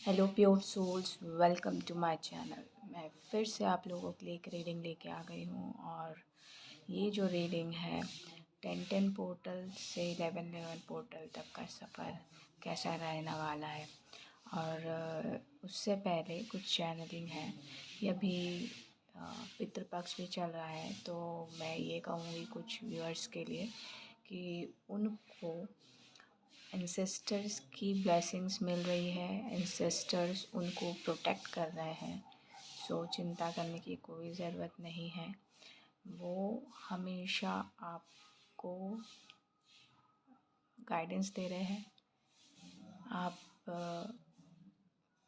Hello pure souls, welcome to my channel. मैं फिर से आप लोगों के लिए एक रीडिंग लेके आ गई हूँ और ये जो रीडिंग है 10-10 पोर्टल से 11-11 पोर्टल तक का सफ़र कैसा रहने वाला है। और उससे पहले कुछ चैनलिंग है। ये अभी पितृपक्ष भी चल रहा है, तो मैं ये कहूँगी कुछ व्यूअर्स के लिए कि उनको एंसेस्टर्स की ब्लेसिंग्स मिल रही है, एंसेस्टर्स उनको प्रोटेक्ट कर रहे हैं। सो चिंता करने की कोई ज़रूरत नहीं है। वो हमेशा आपको गाइडेंस दे रहे हैं। आप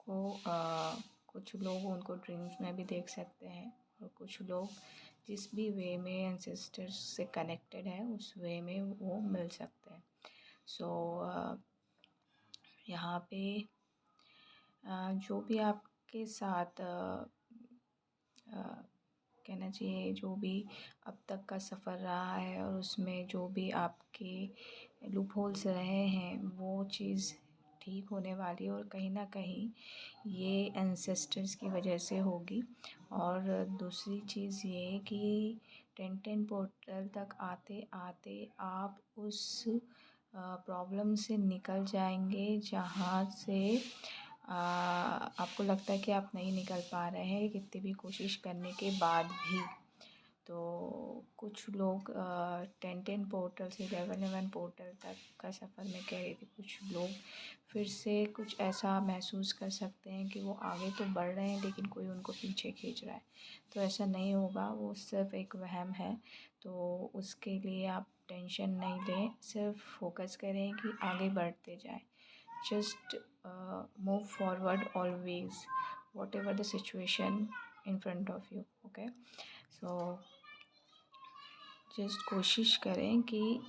को कुछ लोग उनको ड्रीम्स में भी देख सकते हैं और कुछ लोग जिस भी वे में एंसेस्टर्स से कनेक्टेड है उस वे में वो मिल सकते हैं। सो यहाँ पे जो भी आपके साथ कहना चाहिए, जो भी अब तक का सफ़र रहा है और उसमें जो भी आपके लूप होल्स रहे हैं वो चीज़ ठीक होने वाली है और कहीं ना कहीं ये एंसेस्टर्स की वजह से होगी। और दूसरी चीज़ ये कि 10-10 पोर्टल तक आते आते आप उस प्रॉब्लम से निकल जाएंगे जहाँ से आपको लगता है कि आप नहीं निकल पा रहे हैं कितनी भी कोशिश करने के बाद भी। तो कुछ लोग 10-10 पोर्टल से 11-11 पोर्टल तक का सफ़र में कह रही थी। कुछ लोग फिर से कुछ ऐसा महसूस कर सकते हैं कि वो आगे तो बढ़ रहे हैं लेकिन कोई उनको पीछे खींच रहा है। तो ऐसा नहीं होगा, वो सिर्फ एक वहम है। तो उसके लिए आप टेंशन नहीं लें, सिर्फ फोकस करें कि आगे बढ़ते जाएं। just move forward always, whatever the situation in front of you. Okay, so just कोशिश करें कि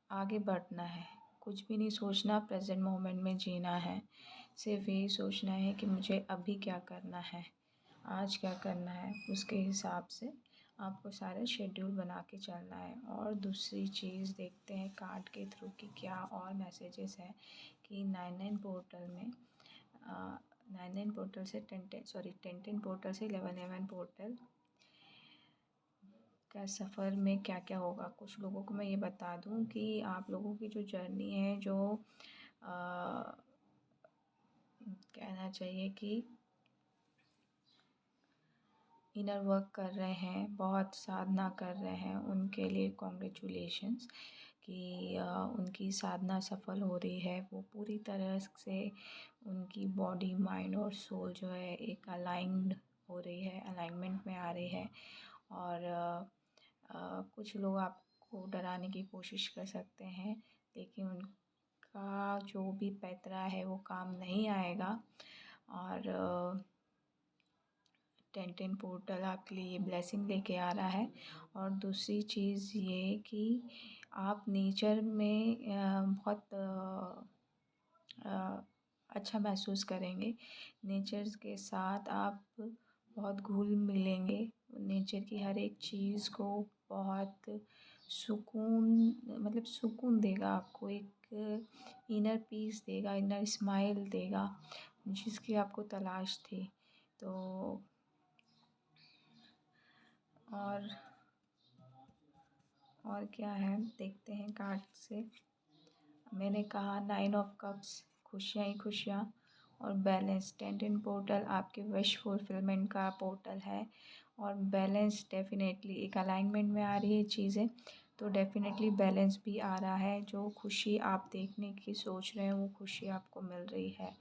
आगे बढ़ना है, कुछ भी नहीं सोचना, प्रेजेंट मोमेंट में जीना है। सिर्फ यही सोचना है कि मुझे अभी क्या करना है, आज क्या करना है, उसके हिसाब से आपको सारा शेड्यूल बना के चलना है। और दूसरी चीज़ देखते हैं कार्ड के थ्रू कि क्या और मैसेजेस हैं कि 9-9 पोर्टल में 9-9 पोर्टल से 10-10 पोर्टल से 11-11 पोर्टल का सफ़र में क्या क्या होगा। कुछ लोगों को मैं ये बता दूं कि आप लोगों की जो जर्नी है, जो कहना चाहिए कि इनर वर्क कर रहे हैं, बहुत साधना कर रहे हैं, उनके लिए कॉन्ग्रेचुलेशंस कि उनकी साधना सफल हो रही है। वो पूरी तरह से उनकी बॉडी, माइंड और सोल जो है एक अलाइंड हो रही है, अलाइनमेंट में आ रही है। और कुछ लोग आपको डराने की कोशिश कर सकते हैं लेकिन उनका जो भी पैतरा है वो काम नहीं आएगा। और 10-10 पोर्टल आपके लिए ये ब्लेसिंग लेके आ रहा है। और दूसरी चीज़ ये कि आप नेचर में बहुत अच्छा महसूस करेंगे। नेचर के साथ आप बहुत घुल मिलेंगे। नेचर की हर एक चीज़ को बहुत सुकून, मतलब सुकून देगा आपको, एक इनर पीस देगा, इनर स्माइल देगा जिसकी आपको तलाश थी। तो और क्या है देखते हैं कार्ड से। मैंने कहा 9 ऑफ कप्स, खुशियाँ ही खुशियाँ और बैलेंस। 10-10 पोर्टल आपके विश फुलफिलमेंट का पोर्टल है और बैलेंस डेफिनेटली एक अलाइनमेंट में आ रही है चीज़ें, तो डेफिनेटली बैलेंस भी आ रहा है। जो खुशी आप देखने की सोच रहे हैं वो खुशी आपको मिल रही है।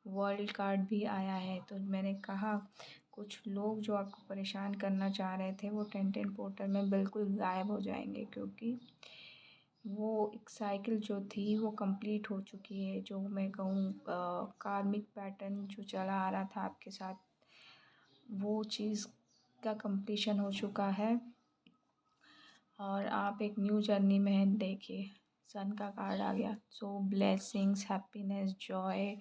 वर्ल्ड कार्ड भी आया है। तो मैंने कहा कुछ लोग जो आपको परेशान करना चाह रहे थे वो 10-10 पोर्टल में बिल्कुल गायब हो जाएंगे, क्योंकि वो एक साइकिल जो थी वो कंप्लीट हो चुकी है। जो मैं कहूँ कार्मिक पैटर्न जो चला आ रहा था आपके साथ, वो चीज़ का कंप्लीशन हो चुका है और आप एक न्यू जर्नी में हैं। देखिए सन का कार्ड आ गया। So blessings, happiness, joy,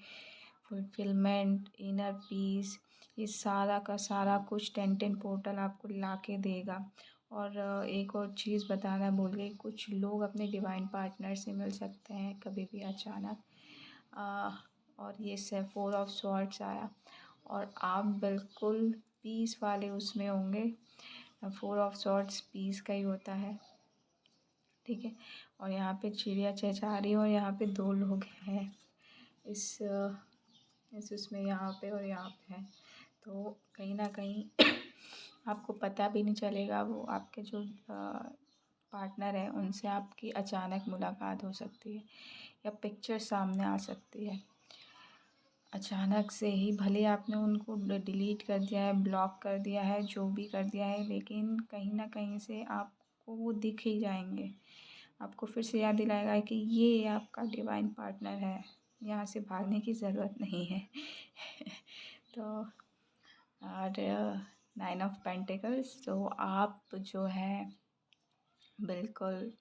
fulfilment, inner peace, ये सारा का सारा कुछ 10-10 पोर्टल आपको ला के देगा। और एक और चीज़ बताना भूल गई, कुछ लोग अपने डिवाइन पार्टनर से मिल सकते हैं कभी भी अचानक। और ये से 4 ऑफ स्वॉर्ड्स आया और आप बिल्कुल पीस वाले उसमें होंगे। 4 ऑफ स्वॉर्ड्स पीस का ही होता है, ठीक है। और यहाँ पे चिड़िया चहचहा रही है और यहाँ पे 2 लोग हैं इस उसमें, यहाँ पे और यहाँ पे हैं। तो कहीं ना कहीं आपको पता भी नहीं चलेगा, वो आपके जो पार्टनर है उनसे आपकी अचानक मुलाकात हो सकती है या पिक्चर सामने आ सकती है अचानक से ही। भले आपने उनको डिलीट कर दिया है, ब्लॉक कर दिया है, जो भी कर दिया है, लेकिन कहीं ना कहीं से आपको वो दिख ही जाएंगे। आपको फिर से याद दिलाएगा कि ये आपका डिवाइन पार्टनर है, यहाँ से भागने की ज़रूरत नहीं है। तो और 9 ऑफ पेंटिकल्स, तो आप जो है बिल्कुल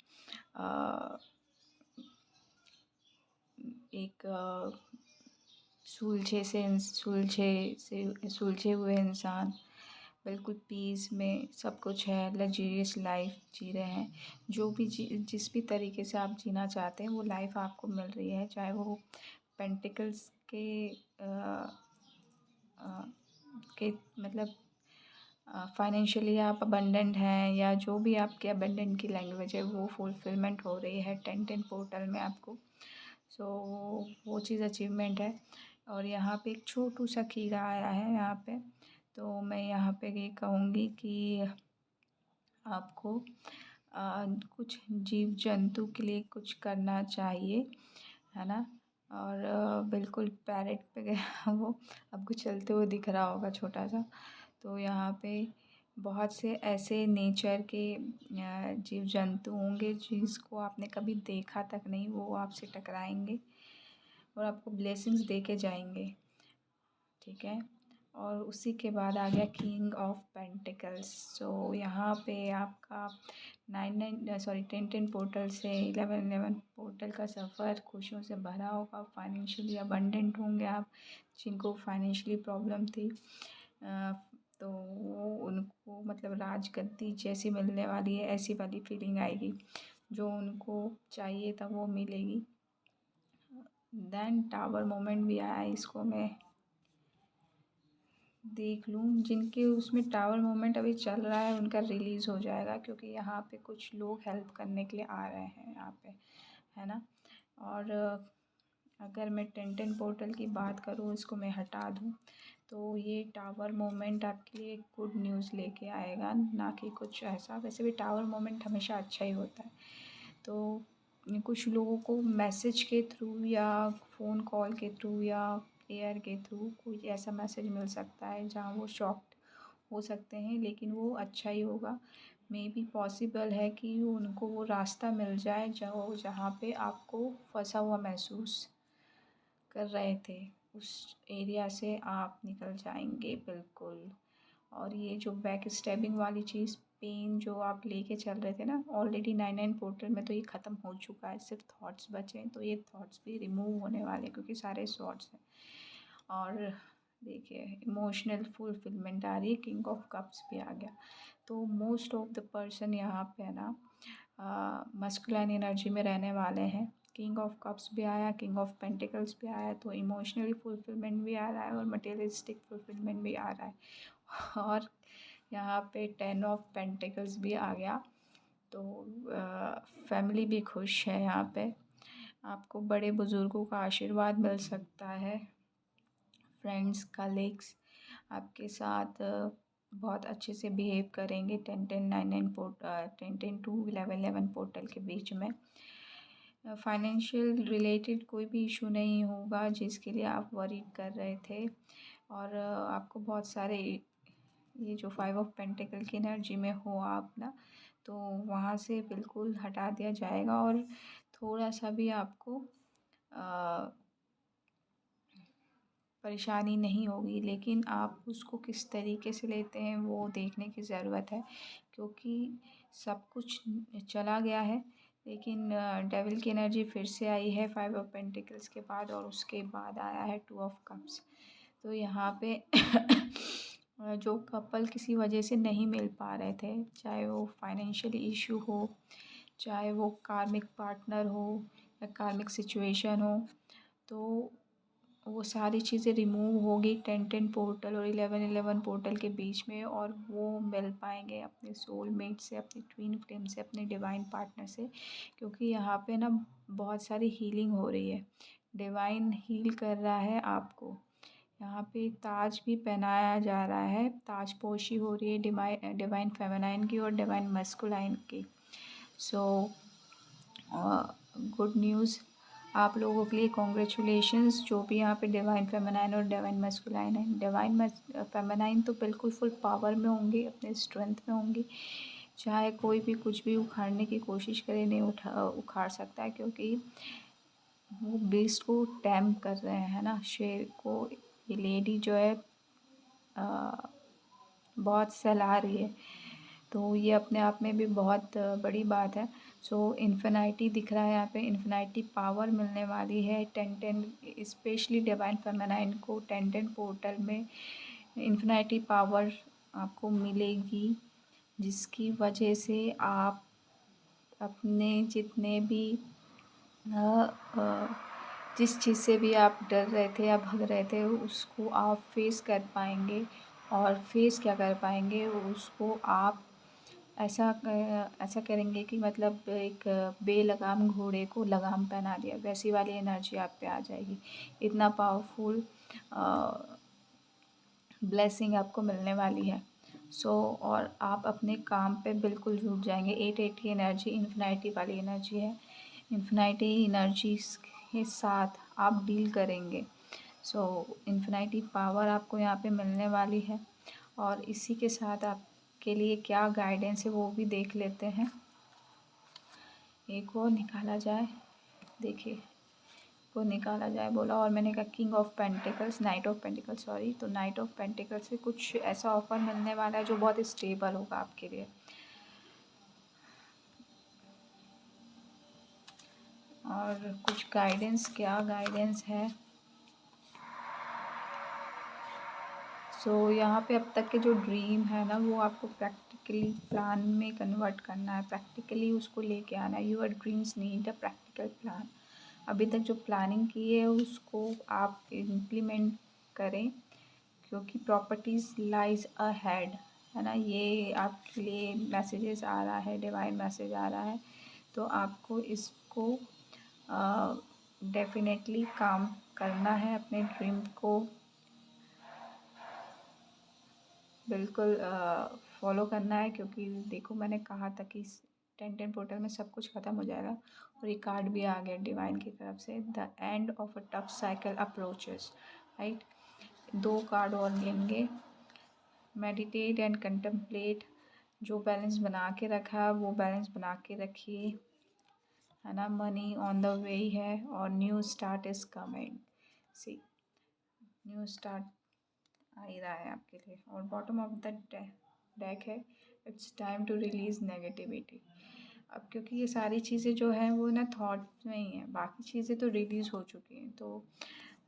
एक सुलझे हुए इंसान, बिल्कुल पीस में सब कुछ है, लग्जरियस लाइफ जी रहे हैं। जो भी जिस भी तरीके से आप जीना चाहते हैं वो लाइफ आपको मिल रही है, चाहे वो पेंटिकल्स के मतलब फाइनेंशियली आप अबंडेंट हैं, या जो भी आपके अबंडेंट की लैंग्वेज है वो फुलफिलमेंट हो रही है 10 पोर्टल में आपको। सो वो चीज़ अचीवमेंट है। और यहाँ पे एक छोटू सा कीड़ा आया है यहाँ पे, तो मैं यहाँ पे ये कहूँगी कि आपको कुछ जीव जंतु के लिए कुछ करना चाहिए, है ना। और बिल्कुल पैरेट पे गया वो, आपको चलते हुए दिख रहा होगा छोटा सा। तो यहाँ पे बहुत से ऐसे नेचर के जीव जंतु होंगे जिसको आपने कभी देखा तक नहीं, वो आपसे टकराएंगे और आपको ब्लेसिंग्स दे के जाएंगे, ठीक है। और उसी के बाद आ गया किंग ऑफ पेंटिकल्स। सो यहाँ पे आपका 10 पोर्टल से 11 पोर्टल का सफ़र खुशियों से भरा होगा। फाइनेंशियली अबंडेंट होंगे आप, जिनको फाइनेंशियली प्रॉब्लम थी तो वो उनको मतलब राजगद्दी जैसी मिलने वाली है, ऐसी वाली फीलिंग आएगी। जो उनको चाहिए था वो मिलेगी। देन टावर मोमेंट भी आया, इसको मैं देख लूँ। जिनके उसमें टावर मोमेंट अभी चल रहा है उनका रिलीज़ हो जाएगा, क्योंकि यहाँ पे कुछ लोग हेल्प करने के लिए आ रहे हैं यहाँ पे, है ना। और अगर मैं 10 पोर्टल की बात करूँ, इसको मैं हटा दूँ, तो ये टावर मोमेंट आपके लिए गुड न्यूज़ लेके आएगा, ना कि कुछ ऐसा। वैसे भी टावर मोमेंट हमेशा अच्छा ही होता है। तो कुछ लोगों को मैसेज के थ्रू या फ़ोन कॉल के थ्रू या एयर के थ्रू कोई ऐसा मैसेज मिल सकता है जहाँ वो शॉक्ड हो सकते हैं, लेकिन वो अच्छा ही होगा। मे बी पॉसिबल है कि उनको वो रास्ता मिल जाए जहाँ पे आपको फंसा हुआ महसूस कर रहे थे, उस एरिया से आप निकल जाएंगे बिल्कुल। और ये जो बैक स्टैबिंग वाली चीज़, पेन जो आप लेके चल रहे थे ना, ऑलरेडी 9 पोर्टल में तो ये ख़त्म हो चुका है, सिर्फ थॉट्स बचे हैं। तो ये थॉट्स भी रिमूव होने वाले हैं, क्योंकि सारे शॉर्ट्स हैं। और देखिए इमोशनल फुलफिलमेंट आ रही है, किंग ऑफ कप्स भी आ गया। तो मोस्ट ऑफ द पर्सन यहाँ पे ना मस्कुलाइन एनर्जी में रहने वाले हैं। किंग ऑफ कप्स भी आया, किंग ऑफ पेंटिकल्स भी आया, तो इमोशनली फुलफिलमेंट भी आ रहा है और मटेरियलिस्टिक फुलफिलमेंट भी आ रहा है। और यहाँ पे 10 ऑफ पेंटिकल्स भी आ गया। तो फैमिली भी खुश है यहाँ पे, आपको बड़े बुज़ुर्गों का आशीर्वाद मिल सकता है। फ्रेंड्स कलीग्स आपके साथ बहुत अच्छे से बिहेव करेंगे 10 टू 11 पोर्टल के बीच में। फाइनेंशियल रिलेटेड कोई भी इशू नहीं होगा जिसके लिए आप वरी कर रहे थे। और आपको बहुत सारे ये जो 5 ऑफ पेंटिकल की एनर्जी में हो आप ना, तो वहाँ से बिल्कुल हटा दिया जाएगा। और थोड़ा सा भी आपको परेशानी नहीं होगी, लेकिन आप उसको किस तरीके से लेते हैं वो देखने की ज़रूरत है, क्योंकि सब कुछ चला गया है, लेकिन डेविल की एनर्जी फिर से आई है 5 ऑफ पेंटिकल्स के बाद, और उसके बाद आया है 2 ऑफ कप्स। तो यहाँ पे जो कपल किसी वजह से नहीं मिल पा रहे थे, चाहे वो फाइनेंशियल इशू हो, चाहे वो कार्मिक पार्टनर हो या कार्मिक सिचुएशन हो, तो वो सारी चीज़ें रिमूव होगी 10-10 पोर्टल और 11-11 पोर्टल के बीच में, और वो मिल पाएंगे अपने सोलमेट से, अपने ट्विन फ्लेम से, अपने डिवाइन पार्टनर से। क्योंकि यहाँ पे ना बहुत सारी हीलिंग हो रही है, डिवाइन हील कर रहा है आपको। यहाँ पे ताज भी पहनाया जा रहा है, ताज पोशी हो रही है डिवाइन फेमिनाइन की और डिवाइन मस्कुलाइन की। सो गुड न्यूज़ आप लोगों के लिए, कॉन्ग्रेचुलेशंस जो भी यहाँ पे डिवाइन फेमिनाइन और डिवाइन मस्कुलाइन है। डिवाइन फेमिनाइन तो बिल्कुल फुल पावर में होंगी, अपने स्ट्रेंथ में होंगी, चाहे कोई भी कुछ भी उखाड़ने की कोशिश करे नहीं उखाड़ सकता है, क्योंकि वो बीस्ट को टैम कर रहे हैं ना, शेर को। ये लेडी जो है बहुत सहला रही है, तो ये अपने आप में भी बहुत बड़ी बात है। सो इन्फिनिटी दिख रहा है यहाँ पे, इन्फिनिटी पावर मिलने वाली है 10-10, स्पेशली डिवाइन फेमिनाइन को 10-10 पोर्टल में इन्फिनिटी पावर आपको मिलेगी, जिसकी वजह से आप अपने जितने भी जिस चीज़ से भी आप डर रहे थे या भाग रहे थे, उसको आप फेस कर पाएंगे। और फेस क्या कर पाएंगे, उसको आप ऐसा करेंगे कि मतलब एक बेलगाम घोड़े को लगाम पहना दिया, वैसी वाली एनर्जी आप पे आ जाएगी। इतना पावरफुल ब्लेसिंग आपको मिलने वाली है। और आप अपने काम पे बिल्कुल जुट जाएंगे। 880 एनर्जी इन्फिनिटी वाली एनर्जी है, इन्फिनिटी एनर्जी के साथ आप डील करेंगे। इन्फिनिटी पावर आपको यहाँ पे मिलने वाली है। और इसी के साथ आपके लिए क्या गाइडेंस है वो भी देख लेते हैं। एक और निकाला जाए, देखिए को निकाला जाए बोला, और मैंने कहा king of pentacles, night of pentacles, sorry. तो नाइट ऑफ पेंटिकल्स से कुछ ऐसा ऑफर मिलने वाला है जो बहुत स्टेबल होगा आपके लिए। और कुछ गाइडेंस, क्या गाइडेंस है। यहाँ पे अब तक के जो ड्रीम है ना, वो आपको प्रैक्टिकली प्लान में कन्वर्ट करना है, प्रैक्टिकली उसको लेके आना है। Your dreams need a practical plan. अभी तक जो प्लानिंग की है उसको आप इम्प्लीमेंट करें, क्योंकि प्रॉपर्टीज़ लाइज अहेड, है ना। ये आपके लिए मैसेजेस आ रहा है, डिवाइन मैसेज आ रहा है। तो आपको इसको डेफिनेटली काम करना है, अपने ड्रीम को बिल्कुल फॉलो करना है। क्योंकि देखो मैंने कहा था कि 10-10 पोर्टल में सब कुछ ख़त्म हो जाएगा, और ये कार्ड भी आ गया डिवाइन की तरफ से, the end of a tough cycle approaches, right. 2 card और लेंगे, मेडिटेट एंड कंटेम्पलेट। जो बैलेंस बना के रखा है वो बैलेंस बना के रखिए, है ना। मनी ऑन द वे है, और new start is coming. See, new start आ ही रहा है आपके लिए। और बॉटम ऑफ द डेक है, it's time to release negativity. अब क्योंकि ये सारी चीज़ें जो हैं वो ना थॉट में ही हैं, बाकी चीज़ें तो रिलीज़ हो चुकी हैं, तो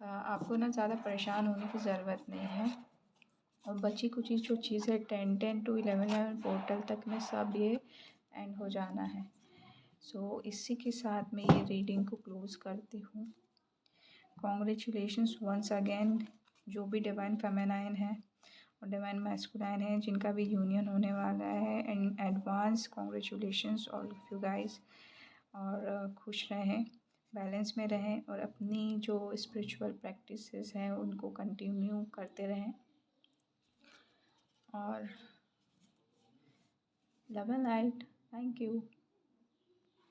आपको ना ज़्यादा परेशान होने की ज़रूरत नहीं है। और बची कुछ जो चीज़ें 10-10 to 11-11 पोर्टल तक में सब ये एंड हो जाना है। इसी के साथ मैं ये रीडिंग को क्लोज़ करती हूँ। कॉन्ग्रेचुलेशंस वंस अगेन, जो भी डिवाइन फेमिनाइन है और डिवाइन मैस्कुलाइन है, जिनका भी यूनियन होने वाला है, and advance congratulations all of you guys. और खुश रहें, बैलेंस में रहें, और अपनी जो स्पिरिचुअल प्रैक्टिसेस हैं उनको कंटिन्यू करते रहें। और love and light, thank you.